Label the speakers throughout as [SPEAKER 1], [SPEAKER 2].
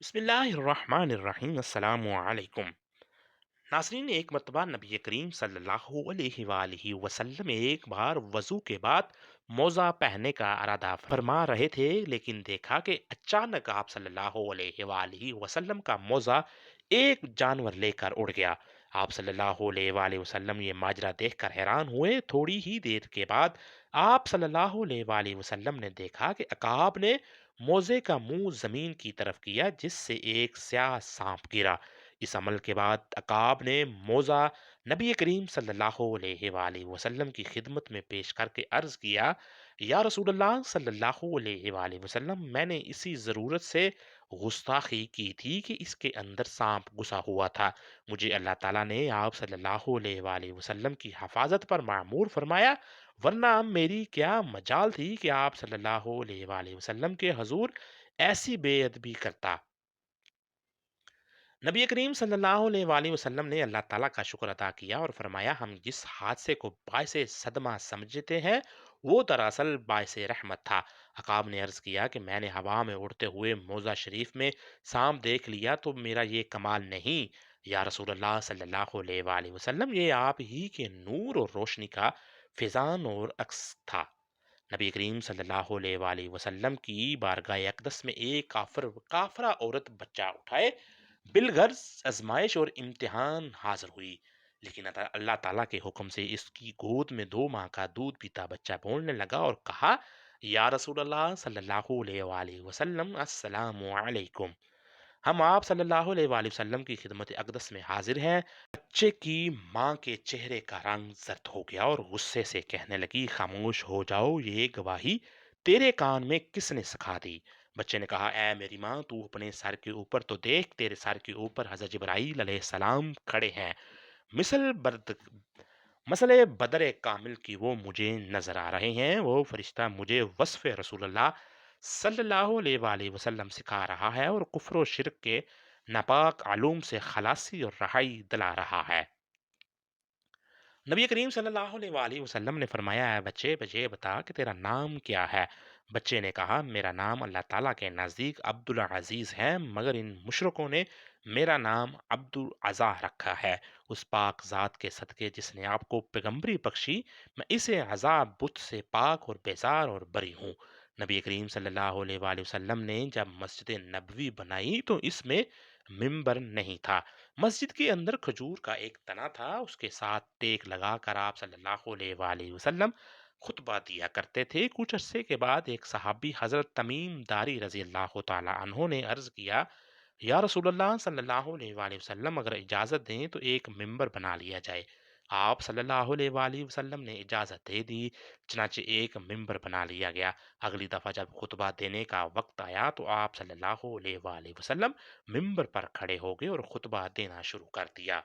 [SPEAKER 1] बिस्मिल्लाहिर्रहमानिर्रहीम अस्सलामु अलैकुम। नाज़रीन, एक मर्तबा नबी करीम सल्लल्लाहु अलैहि वसल्लम एक बार वज़ू के बाद मोज़ा पहनने का इरादा फरमा रहे थे, लेकिन देखा कि अचानक आप सल्लल्लाहु अलैहि वसल्लम का मोज़ा एक जानवर लेकर उड़ गया। आप सल्लल्लाहु अलैहि वसल्लम ये माजरा देखकर हैरान हुए। थोड़ी ही देर के बाद आप सल्लल्लाहु अलैहि वसल्लम ने देखा कि अकाब ने मोज़े का मुंह जमीन की तरफ किया, जिससे एक स्याह सांप गिरा। इस अमल के बाद अकाब ने मोज़ा नबी करीम सल्लल्लाहु अलैहि वसल्लम की खिदमत में पेश करके अर्ज किया, या रसूलल्लाह सल्लल्लाहु अलैहि वसल्लम, मैंने इसी ज़रूरत से गुस्ताखी की थी कि इसके अंदर सांप घुसा हुआ था। मुझे अल्लाह ताला ने आप सल्लल्लाहु अलैहि वसल्लम की हफाजत पर मामूर फरमाया, वरना मेरी क्या मजाल थी कि आप सल्लल्लाहु अलैहि वसल्लम के हजूर ऐसी बेअदबी करता। नबी करीम सल्लल्लाहु अलैहि वसल्लम ने अल्लाह ताला का शुक्र अदा किया और फरमाया, हम जिस हादसे को बायसे सदमा समझते हैं वो दरअसल बायसे रहमत था। अकाब ने अर्ज किया कि मैंने हवा में उड़ते हुए मोजा शरीफ में सांप देख लिया, तो मेरा ये कमाल नहीं या रसूल अल्लाह सल्लल्लाहु अलैहि वसल्लम, ये आप ही के नूर और रोशनी का फिजान और अक्स था। नबी करीम सल्लल्लाहु अलैहि वसल्लम की बारगाह अक़दस में एक काफरा औरत बच्चा उठाए बिलगर्ज आजमाइश और इम्तिहान हाजिर हुई, लेकिन अल्लाह ताला के हुक्म से इसकी गोद में 2 माह का दूध पीता बच्चा बोलने लगा और कहा, या रसूल अल्लाह सल्लल्लाहु अलैहि वसल्लम, अस्सलामु अलैकुम। हम आप सल्लल्लाहु अलैहि वसल्लम की खिदमत अक़दस में हाजिर हैं। बच्चे की माँ के चेहरे का रंग जर्द हो गया और गुस्से से कहने लगी, खामोश हो जाओ, ये गवाही तेरे कान में किसने सिखा दी? बच्चे ने कहा, ऐ मेरी माँ, तू अपने सर के ऊपर तो देख, तेरे सर के ऊपर हज़रत जिब्राईल अलैहिस्सलाम खड़े हैं। मिसल बर्द मसले बदर कामिल की वो मुझे नजर आ रहे हैं। वो फरिश्ता मुझे वस्फ़ रसूलुल्लाह सल्लल्लाहु अलैहि वसल्लम सिखा रहा है और कुफ्र व शिर्क के नापाक आलूम से खलासी और रहाई दिला रहा है। नबी करीम सल्लल्लाहु अलैहि वसल्लम ने फरमाया, है बच्चे, मुझे बता कि तेरा नाम क्या है? बच्चे ने कहा, मेरा नाम अल्लाह ताला के नज़दीक अब्दुल अजीज़ है, मगर इन मुशरकों ने मेरा नाम अब्दुल अज़ा रखा है। उस पाक ज़ात के सदके जिसने आपको पैगम्बरी बख्शी, मैं इसे अज़ा बुत से पाक और बेजार और बरी हूँ। नबी करीम सल्लल्लाहु अलैहि वसल्लम ने जब मस्जिद नबवी बनाई तो इसमें मिंबर नहीं था। मस्जिद के अंदर खजूर का एक तना था, उसके साथ टेक लगाकर आप सल्लल्लाहु अलैहि वसल्लम खुतबा दिया करते थे। कुछ अरसे के बाद एक सहाबी हजरत तमीम दारी रजी अल्लाह तआला अन्हो ने अर्ज किया, या रसूलल्लाह सल्लल्लाहु अलैहि वसल्लम, अगर इजाज़त दें तो एक मिंबर बना लिया जाए। आप सल्लल्लाहु अलैहि वसल्लम ने इजाज़त दे दी। चनाचे एक मिंबर बना लिया गया। अगली दफ़ा जब खुतबा देने का वक्त आया तो आप सल्लल्लाहु अलैहि वसल्लम मिंबर पर खड़े हो गए और खुतबा देना शुरू कर दिया।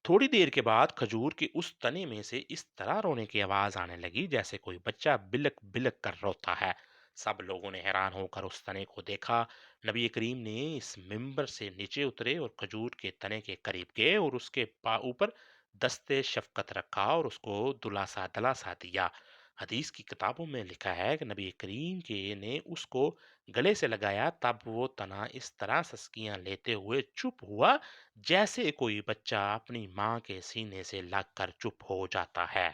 [SPEAKER 1] थोड़ी देर के बाद खजूर के उस तने में से इस तरह रोने की आवाज आने लगी जैसे कोई बच्चा बिलक बिलक कर रोता है। सब लोगों ने हैरान होकर उस तने को देखा। नबी करीम ने इस मिंबर से नीचे उतरे और खजूर के तने के करीब गए और उसके ऊपर दस्ते शफकत रखा और उसको दुलासा दलासा दिया। हदीस की किताबों में लिखा है कि नबी करीम के ने उसको गले से लगाया, तब वो तना इस तरह सस्कियां लेते हुए चुप हुआ जैसे कोई बच्चा अपनी माँ के सीने से लगकर चुप हो जाता है।